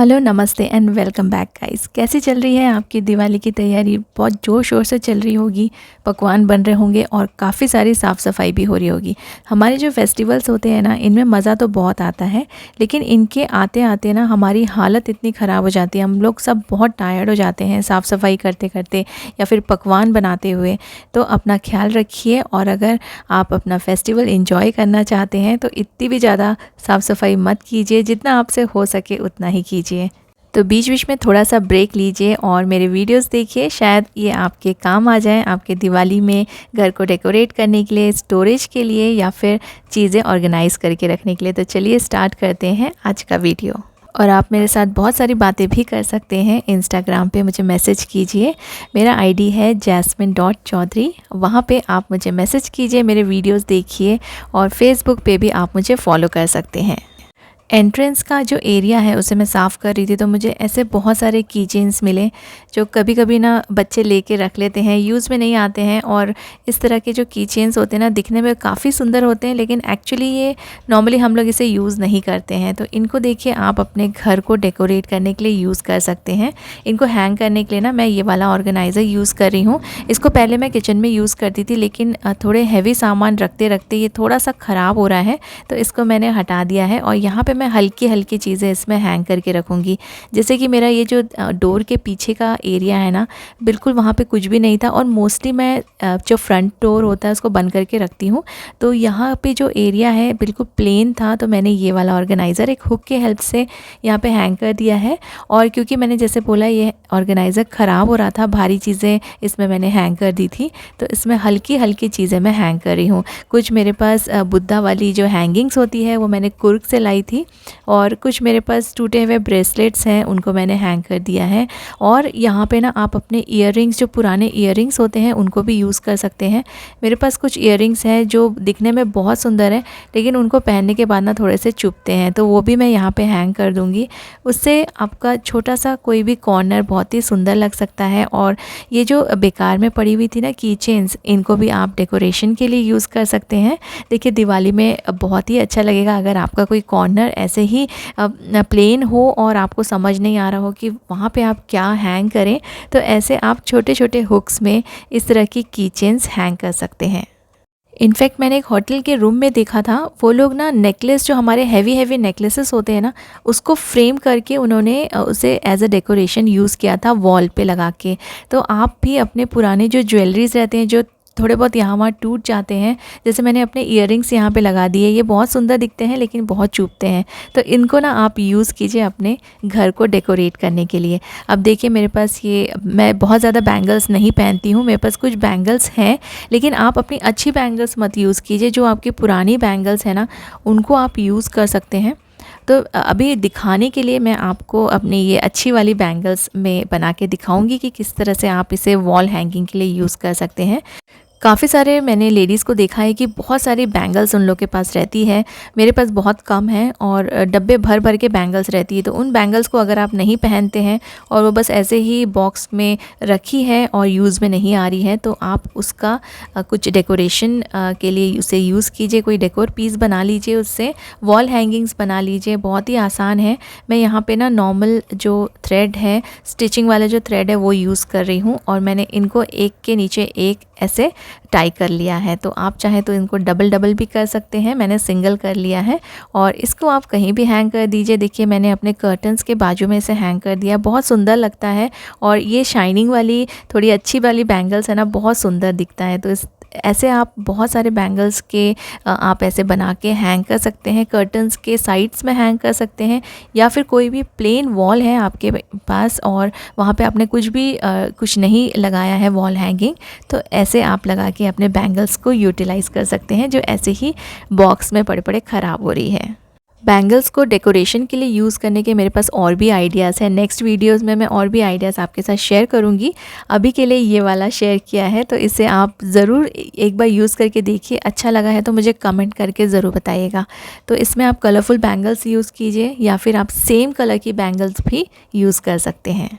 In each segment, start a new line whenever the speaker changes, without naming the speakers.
Hello, नमस्ते and welcome back guys. कैसी चल रही है आपकी दिवाली की तैयारी? बहुत ज़ोर शोर से चल रही होगी, पकवान बन रहे होंगे और काफ़ी सारी साफ़ सफाई भी हो रही होगी। हमारे जो फेस्टिवल्स होते हैं ना, इनमें मज़ा तो बहुत आता है, लेकिन इनके आते आते ना हमारी हालत इतनी ख़राब हो जाती है, हम लोग सब बहुत टायर्ड हो जाते हैं साफ़ सफाई करते करते या फिर पकवान बनाते हुए। तो अपना ख्याल रखिए, और अगर आप अपना फेस्टिवल इंजॉय करना चाहते हैं तो इतनी भी ज़्यादा साफ़ सफाई मत कीजिए, जितना आपसे हो सके उतना ही कीजिए। तो बीच बीच में थोड़ा सा ब्रेक लीजिए और मेरे वीडियोस देखिए, शायद ये आपके काम आ जाएं आपके दिवाली में घर को डेकोरेट करने के लिए, स्टोरेज के लिए या फिर चीज़ें ऑर्गेनाइज़ करके रखने के लिए। तो चलिए स्टार्ट करते हैं आज का वीडियो। और आप मेरे साथ बहुत सारी बातें भी कर सकते हैं। इंस्टाग्राम पे मुझे मैसेज कीजिए, मेरा आईडी है jasmine.chaudhary। वहाँ पे आप मुझे मैसेज कीजिए, मेरे वीडियोस देखिए, और फेसबुक पे भी आप मुझे फॉलो कर सकते हैं। एंट्रेंस का जो एरिया है उसे मैं साफ़ कर रही थी, तो मुझे ऐसे बहुत सारे की चेन्स मिले जो कभी कभी ना बच्चे लेके रख लेते हैं, यूज़ में नहीं आते हैं। और इस तरह के जो की चेन्स होते हैं ना, दिखने में काफ़ी सुंदर होते हैं, लेकिन एक्चुअली ये नॉर्मली हम लोग इसे यूज़ नहीं करते हैं। तो इनको देखिए, आप अपने घर को डेकोरेट करने के लिए यूज़ कर सकते हैं। इनको हैंग करने के लिए ना मैं ये वाला ऑर्गेनाइज़र यूज़ कर रही हूँ। इसको पहले मैं किचन में यूज़ करती थी, लेकिन थोड़े हैवी सामान रखते रखते ये थोड़ा सा ख़राब हो रहा है, तो इसको मैंने हटा दिया है। और यहाँ पे मैं हल्की हल्की चीज़ें इसमें हैंग करके रखूँगी। जैसे कि मेरा ये जो डोर के पीछे का एरिया है ना, बिल्कुल वहाँ पे कुछ भी नहीं था, और मोस्टली मैं जो फ्रंट डोर होता है उसको बंद करके रखती हूँ। तो यहाँ पे जो एरिया है बिल्कुल प्लेन था, तो मैंने ये वाला ऑर्गेनाइज़र एक हुक के हेल्प से यहाँ पे हैंग कर दिया है। और क्योंकि मैंने जैसे बोला ये ऑर्गेनाइज़र ख़राब हो रहा था, भारी चीज़ें इसमें मैंने हैंग कर दी थी, तो इसमें हल्की हल्की चीज़ें मैं हैंग कर रही हूँ। कुछ मेरे पास बुद्धा वाली जो हैंगिंग्स होती है वो मैंने कुर्क से लाई थी, और कुछ मेरे पास टूटे हुए ब्रेसलेट्स हैं, उनको मैंने हैंग कर दिया है। और यहाँ पे ना आप अपने ईयररिंग्स, जो पुराने ईयररिंग्स होते हैं, उनको भी यूज़ कर सकते हैं। मेरे पास कुछ ईयररिंग्स हैं जो दिखने में बहुत सुंदर है, लेकिन उनको पहनने के बाद ना थोड़े से चुभते हैं, तो वो भी मैं यहाँ पे हैंग कर दूँगी। उससे आपका छोटा सा कोई भी कॉर्नर बहुत ही सुंदर लग सकता है। और ये जो बेकार में पड़ी हुई थी ना की चेन्स, इनको भी आप डेकोरेशन के लिए यूज़ कर सकते हैं। देखिए, दिवाली में बहुत ही अच्छा लगेगा अगर आपका कोई कॉर्नर ऐसे ही प्लेन हो और आपको समझ नहीं आ रहा हो कि वहाँ पे आप क्या हैंग करें, तो ऐसे आप छोटे छोटे हुक्स में इस तरह की की चेन्स हैंग कर सकते हैं। इनफैक्ट मैंने एक होटल के रूम में देखा था, वो लोग ना नेकलेस, जो हमारे हैवी हैवी नेकलेसेस होते हैं ना, उसको फ्रेम करके उन्होंने उसे एज अ डेकोरेशन यूज़ किया था वॉल पे लगा के। तो आप भी अपने पुराने जो ज्वेलरीज रहते हैं, जो थोड़े बहुत यहाँ वहाँ टूट जाते हैं, जैसे मैंने अपने ईयररिंग्स यहाँ पे लगा दिए, ये बहुत सुंदर दिखते हैं लेकिन बहुत चुभते हैं, तो इनको ना आप यूज़ कीजिए अपने घर को डेकोरेट करने के लिए। अब देखिए, मेरे पास ये, मैं बहुत ज़्यादा बैंगल्स नहीं पहनती हूँ, मेरे पास कुछ बैंगल्स हैं, लेकिन आप अपनी अच्छी बैंगल्स मत यूज़ कीजिए। जो आपकी पुरानी बैंगल्स हैं ना, उनको आप यूज़ कर सकते हैं। तो अभी दिखाने के लिए मैं आपको अपनी ये अच्छी वाली बैंगल्स में बना के दिखाऊंगी कि किस तरह से आप इसे वॉल हैंगिंग के लिए यूज़ कर सकते हैं। काफ़ी सारे मैंने लेडीज़ को देखा है कि बहुत सारी बैंगल्स उन लोग के पास रहती है, मेरे पास बहुत कम है, और डब्बे भर भर के बैंगल्स रहती है। तो उन बैंगल्स को अगर आप नहीं पहनते हैं और वो बस ऐसे ही बॉक्स में रखी है और यूज़ में नहीं आ रही है, तो आप उसका कुछ डेकोरेशन के लिए उसे यूज़ कीजिए। कोई डेकोर पीस बना लीजिए, उससे वॉल हैंगिंग्स बना लीजिए। बहुत ही आसान है। मैं यहाँ पे ना नॉर्मल जो थ्रेड है, स्टिचिंग वाला जो थ्रेड है, वो यूज़ कर रही हूँ, और मैंने इनको एक के नीचे एक ऐसे टाई कर लिया है। तो आप चाहें तो इनको डबल डबल भी कर सकते हैं, मैंने सिंगल कर लिया है, और इसको आप कहीं भी हैंग कर दीजिए। देखिए, मैंने अपने कर्टन्स के बाजू में इसे हैंग कर दिया, बहुत सुंदर लगता है। और ये शाइनिंग वाली थोड़ी अच्छी वाली बैंगल्स है ना, बहुत सुंदर दिखता है। तो इस ऐसे आप बहुत सारे बैंगल्स के आप ऐसे बना के हैंग कर सकते हैं, कर्टन्स के साइड्स में हैंग कर सकते हैं, या फिर कोई भी प्लेन वॉल है आपके पास और वहाँ पे आपने कुछ नहीं लगाया है वॉल हैंगिंग, तो ऐसे आप लगा के अपने बैंगल्स को यूटिलाइज़ कर सकते हैं, जो ऐसे ही बॉक्स में पड़े पड़े ख़राब हो रही है। बैंगल्स को डेकोरेशन के लिए यूज़ करने के मेरे पास और भी आइडियाज़ हैं। नेक्स्ट वीडियोस में मैं और भी आइडियाज़ आपके साथ शेयर करूंगी। अभी के लिए ये वाला शेयर किया है, तो इसे आप ज़रूर एक बार यूज़ करके देखिए। अच्छा लगा है तो मुझे कमेंट करके ज़रूर बताइएगा। तो इसमें आप कलरफुल बैंगल्स यूज़ कीजिए, या फिर आप सेम कलर की बैंगल्स भी यूज़ कर सकते हैं।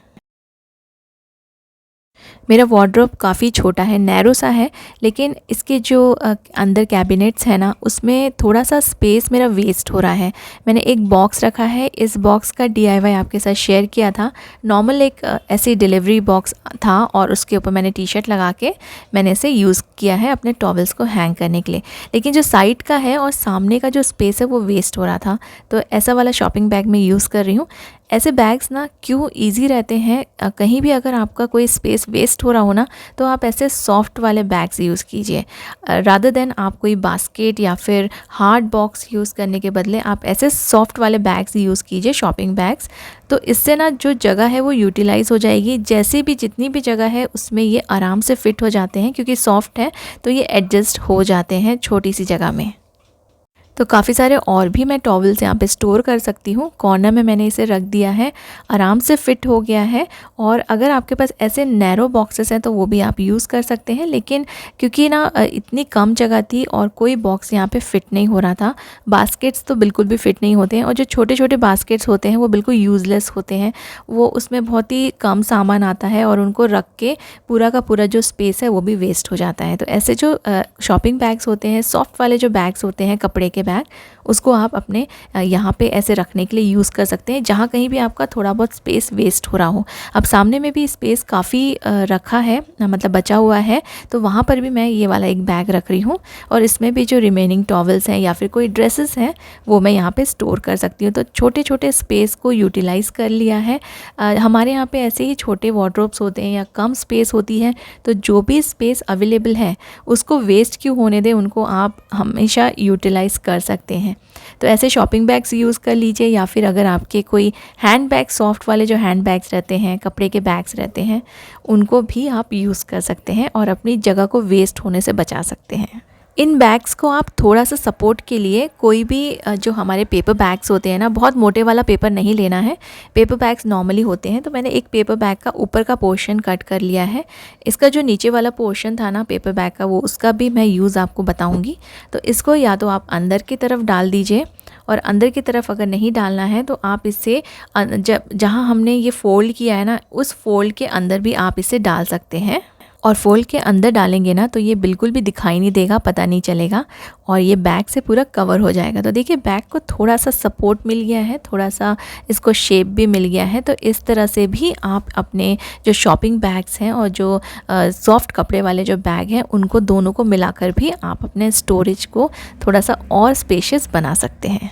मेरा वार्डरोब काफ़ी छोटा है, नैरो सा है, लेकिन इसके जो अंदर कैबिनेट्स है ना, उसमें थोड़ा सा स्पेस मेरा वेस्ट हो रहा है। मैंने एक बॉक्स रखा है, इस बॉक्स का DIY आपके साथ शेयर किया था। नॉर्मल एक ऐसी डिलीवरी बॉक्स था और उसके ऊपर मैंने टी-शर्ट लगा के मैंने इसे यूज़ किया है अपने टॉवल्स को हैंग करने के लिए। लेकिन जो साइड का है और सामने का जो स्पेस है वो वेस्ट हो रहा था, तो ऐसा वाला शॉपिंग बैग मैं यूज़ कर रही हूँ। ऐसे बैग्स ना क्यों ईज़ी रहते हैं, कहीं भी अगर आपका कोई स्पेस वेस्ट हो रहा हो ना, तो आप ऐसे सॉफ्ट वाले बैग्स यूज़ कीजिए। रादर देन आप कोई बास्केट या फिर हार्ड बॉक्स यूज़ करने के बदले आप ऐसे सॉफ्ट वाले बैग्स यूज़ कीजिए, शॉपिंग बैग्स। तो इससे ना जो जगह है वो यूटिलाइज़ हो जाएगी। जैसे भी जितनी भी जगह है उसमें ये आराम से फिट हो जाते हैं, क्योंकि सॉफ्ट है तो ये एडजस्ट हो जाते हैं छोटी सी जगह में। तो काफ़ी सारे और भी मैं टॉवल्स यहाँ पे स्टोर कर सकती हूँ। कॉर्नर में मैंने इसे रख दिया है, आराम से फिट हो गया है। और अगर आपके पास ऐसे नैरो बॉक्सेस हैं तो वो भी आप यूज़ कर सकते हैं, लेकिन क्योंकि ना इतनी कम जगह थी और कोई बॉक्स यहाँ पे फ़िट नहीं हो रहा था। बास्केट्स तो बिल्कुल भी फ़िट नहीं होते हैं, और जो छोटे छोटे बास्केट्स होते हैं वो बिल्कुल यूज़लेस होते हैं। वो उसमें बहुत ही कम सामान आता है और उनको रख के पूरा का पूरा जो स्पेस है वो भी वेस्ट हो जाता है। तो ऐसे जो शॉपिंग बैग्स होते हैं, सॉफ्ट वाले जो बैग्स होते हैं, कपड़े के बैग, उसको आप अपने यहाँ पे ऐसे रखने के लिए यूज़ कर सकते हैं, जहाँ कहीं भी आपका थोड़ा बहुत स्पेस वेस्ट हो रहा हो। अब सामने में भी स्पेस काफ़ी रखा है, मतलब बचा हुआ है, तो वहाँ पर भी मैं ये वाला एक बैग रख रही हूँ, और इसमें भी जो रिमेनिंग टॉवल्स हैं या फिर कोई ड्रेसेस हैं वो मैं यहाँ पे स्टोर कर सकती हूँ। तो छोटे छोटे स्पेस को यूटिलाइज़ कर लिया है। हमारे यहाँ पे ऐसे ही छोटे वार्डरोब्स होते हैं या कम स्पेस होती है, तो जो भी स्पेस अवेलेबल है उसको वेस्ट क्यों होने दें, उनको आप हमेशा यूटिलाइज़ कर सकते हैं। तो ऐसे शॉपिंग बैग्स यूज़ कर लीजिए, या फिर अगर आपके कोई हैंड बैग, सॉफ्ट वाले जो हैंड बैग्स रहते हैं, कपड़े के बैग्स रहते हैं, उनको भी आप यूज़ कर सकते हैं और अपनी जगह को वेस्ट होने से बचा सकते हैं। इन बैग्स को आप थोड़ा सा सपोर्ट के लिए कोई भी जो हमारे पेपर बैग्स होते हैं ना, बहुत मोटे वाला पेपर नहीं लेना है। पेपर बैग्स नॉर्मली होते हैं, तो मैंने एक पेपर बैग का ऊपर का पोर्शन कट कर लिया है। इसका जो नीचे वाला पोर्शन था ना पेपर बैग का, वो उसका भी मैं यूज़ आपको बताऊंगी। तो इसको या तो आप अंदर की तरफ डाल दीजिए, और अंदर की तरफ अगर नहीं डालना है तो आप इसे जहाँ हमने ये फ़ोल्ड किया है ना, उस फोल्ड के अंदर भी आप इसे डाल सकते हैं। और फोल्ड के अंदर डालेंगे ना तो ये बिल्कुल भी दिखाई नहीं देगा, पता नहीं चलेगा, और ये बैग से पूरा कवर हो जाएगा। तो देखिए बैग को थोड़ा सा सपोर्ट मिल गया है, थोड़ा सा इसको शेप भी मिल गया है। तो इस तरह से भी आप अपने जो शॉपिंग बैग्स हैं और जो सॉफ्ट कपड़े वाले जो बैग हैं, उनको दोनों को मिलाकर भी आप अपने स्टोरेज को थोड़ा सा और स्पेशियस बना सकते हैं।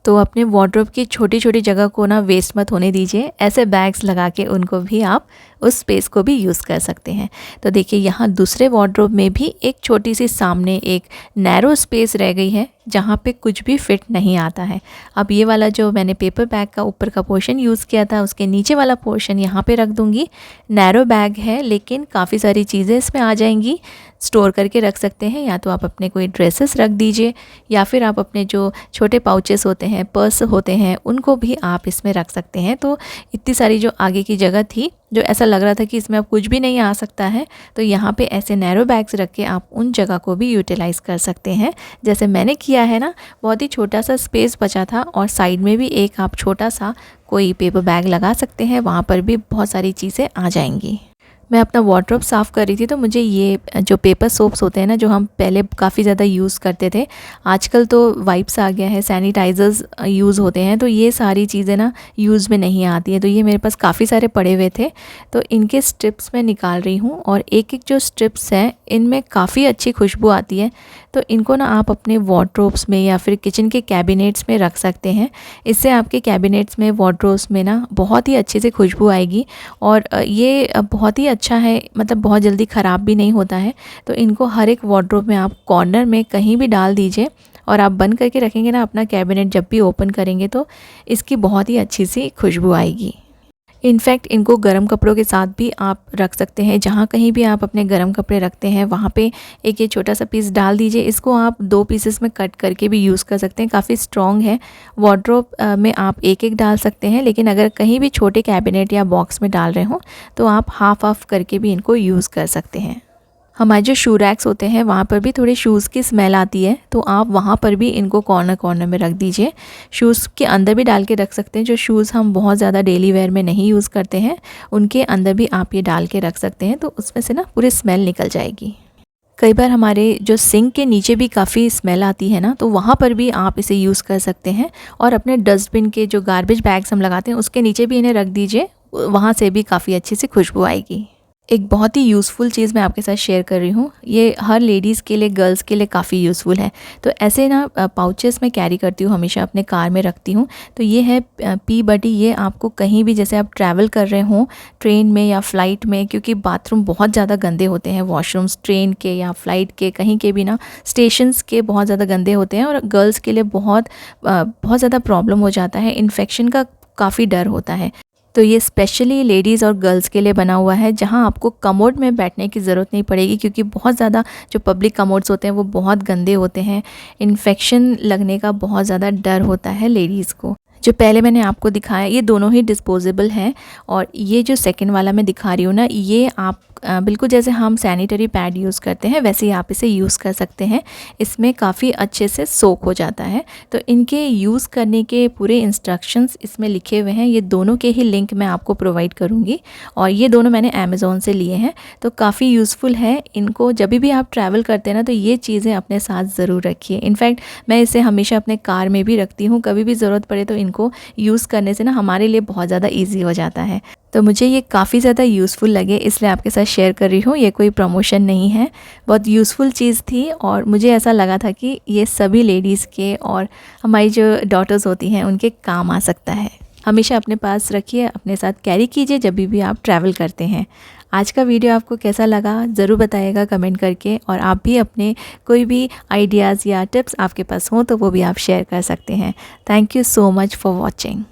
तो अपने वार्डरोब की छोटी छोटी जगह को ना वेस्ट मत होने दीजिए, ऐसे बैग्स लगा के उनको भी आप उस स्पेस को भी यूज़ कर सकते हैं। तो देखिए यहाँ दूसरे वार्डरोब में भी एक छोटी सी सामने एक नैरो स्पेस रह गई है, जहाँ पे कुछ भी फिट नहीं आता है। अब ये वाला जो मैंने पेपर बैग का ऊपर का पोर्शन यूज़ किया था, उसके नीचे वाला पोर्शन यहाँ पे रख दूँगी। नैरो बैग है लेकिन काफ़ी सारी चीज़ें इसमें आ जाएंगी, स्टोर करके रख सकते हैं। या तो आप अपने कोई ड्रेसेस रख दीजिए, या फिर आप अपने जो छोटे पाउचेस होते हैं, पर्स होते हैं, उनको भी आप इसमें रख सकते हैं। तो इतनी सारी जो आगे की जगह थी, जो ऐसा लग रहा था कि इसमें अब कुछ भी नहीं आ सकता है, तो यहाँ पे ऐसे नैरो बैग्स रख के आप उन जगह को भी यूटिलाइज़ कर सकते हैं, जैसे मैंने किया है ना। बहुत ही छोटा सा स्पेस बचा था, और साइड में भी एक आप छोटा सा कोई पेपर बैग लगा सकते हैं, वहाँ पर भी बहुत सारी चीज़ें आ जाएंगी। मैं अपना वार्डरोब साफ़ कर रही थी, तो मुझे ये जो पेपर सोप्स होते हैं ना, जो हम पहले काफ़ी ज़्यादा यूज़ करते थे, आजकल तो वाइप्स आ गया है, सैनिटाइज़र्स यूज़ होते हैं, तो ये सारी चीज़ें ना यूज़ में नहीं आती है। तो ये मेरे पास काफ़ी सारे पड़े हुए थे, तो इनके स्ट्रिप्स मैं निकाल रही हूँ, और एक एक जो स्ट्रिप्स हैं इनमें काफ़ी अच्छी खुशबू आती है। तो इनको ना आप अपने वार्डरोब्स में या फिर किचन के कैबिनेट्स में रख सकते हैं। इससे आपके कैबिनेट्स में, वार्डरोब्स में ना बहुत ही अच्छे से खुशबू आएगी, और ये बहुत ही अच्छा है, मतलब बहुत जल्दी ख़राब भी नहीं होता है। तो इनको हर एक वार्डरोब में आप कॉर्नर में कहीं भी डाल दीजिए, और आप बंद करके रखेंगे ना अपना कैबिनेट, जब भी ओपन करेंगे तो इसकी बहुत ही अच्छी सी खुशबू आएगी। इनफैक्ट इनको गर्म कपड़ों के साथ भी आप रख सकते हैं, जहाँ कहीं भी आप अपने गर्म कपड़े रखते हैं वहाँ पे एक ये छोटा सा पीस डाल दीजिए। इसको आप 2 पीसेस में कट करके भी यूज़ कर सकते हैं, काफ़ी स्ट्रॉन्ग है। वार्डरोब में आप एक एक डाल सकते हैं, लेकिन अगर कहीं भी छोटे कैबिनेट या बॉक्स में डाल रहे हो तो आप हाफ करके भी इनको यूज़ कर सकते हैं। हमारे जो शू रैक्स होते हैं वहाँ पर भी थोड़े शूज़ की स्मेल आती है, तो आप वहाँ पर भी इनको कॉर्नर कॉर्नर में रख दीजिए। शूज़ के अंदर भी डाल के रख सकते हैं। जो शूज़ हम बहुत ज़्यादा डेली वेयर में नहीं यूज़ करते हैं उनके अंदर भी आप ये डाल के रख सकते हैं, तो उसमें से ना पूरी स्मेल निकल जाएगी। कई बार हमारे जो सिंक के नीचे भी काफ़ी स्मेल आती है ना, तो वहाँ पर भी आप इसे यूज़ कर सकते हैं। और अपने डस्टबिन के जो गार्बेज बैग्स हम लगाते हैं उसके नीचे भी इन्हें रख दीजिए, वहाँ से भी काफ़ी अच्छी सी खुशबू आएगी। एक बहुत ही यूज़फुल चीज़ मैं आपके साथ शेयर कर रही हूँ। ये हर लेडीज़ के लिए, गर्ल्स के लिए काफ़ी यूज़फुल है। तो ऐसे ना पाउचेस मैं कैरी करती हूँ, हमेशा अपने कार में रखती हूँ। तो ये है पी बडी। ये आपको कहीं भी, जैसे आप ट्रैवल कर रहे हों ट्रेन में या फ़्लाइट में, क्योंकि बाथरूम बहुत ज़्यादा गंदे होते हैं, वॉशरूम्स ट्रेन के या फ़्लाइट के, कहीं के भी ना, स्टेशंस के बहुत ज़्यादा गंदे होते हैं और गर्ल्स के लिए बहुत ज़्यादा प्रॉब्लम हो जाता है। इन्फेक्शन का काफ़ी डर होता है। तो ये स्पेशली लेडीज़ और गर्ल्स के लिए बना हुआ है, जहाँ आपको कमोड में बैठने की ज़रूरत नहीं पड़ेगी, क्योंकि बहुत ज़्यादा जो पब्लिक कमोड्स होते हैं वो बहुत गंदे होते हैं। इन्फेक्शन लगने का बहुत ज़्यादा डर होता है लेडीज़ को। जो पहले मैंने आपको दिखाया ये दोनों ही डिस्पोजेबल हैं, और ये जो सेकंड वाला मैं दिखा रही हूँ ना, ये आप बिल्कुल जैसे हम सैनिटरी पैड यूज़ करते हैं वैसे ही आप इसे यूज़ कर सकते हैं। इसमें काफ़ी अच्छे से सोक हो जाता है। तो इनके यूज़ करने के पूरे इंस्ट्रक्शंस इसमें लिखे हुए हैं। ये दोनों के ही लिंक मैं आपको प्रोवाइड करूँगी, और ये दोनों मैंने अमेज़ॉन से लिए हैं। तो काफ़ी यूज़फुल है। इनको जब भी आप ट्रैवल करते हैं ना, तो ये चीज़ें अपने साथ ज़रूर रखिए। इनफैक्ट मैं इसे हमेशा अपने कार में भी रखती हूँ, कभी भी ज़रूरत पड़े तो इनको यूज़ करने से ना हमारे लिए बहुत ज़्यादा ईजी हो जाता है। तो मुझे ये काफ़ी ज़्यादा यूज़फुल लगे, इसलिए आपके साथ शेयर कर रही हूँ। ये कोई प्रमोशन नहीं है, बहुत यूज़फुल चीज़ थी, और मुझे ऐसा लगा था कि ये सभी लेडीज़ के और हमारी जो डॉटर्स होती हैं उनके काम आ सकता है। हमेशा अपने पास रखिए, अपने साथ कैरी कीजिए जब भी आप ट्रैवल करते हैं। आज का वीडियो आपको कैसा लगा ज़रूर बताइएगा कमेंट करके, और आप भी अपने कोई भी आइडियाज़ या टिप्स आपके पास हों तो वो भी आप शेयर कर सकते हैं। Thank you so much for watching.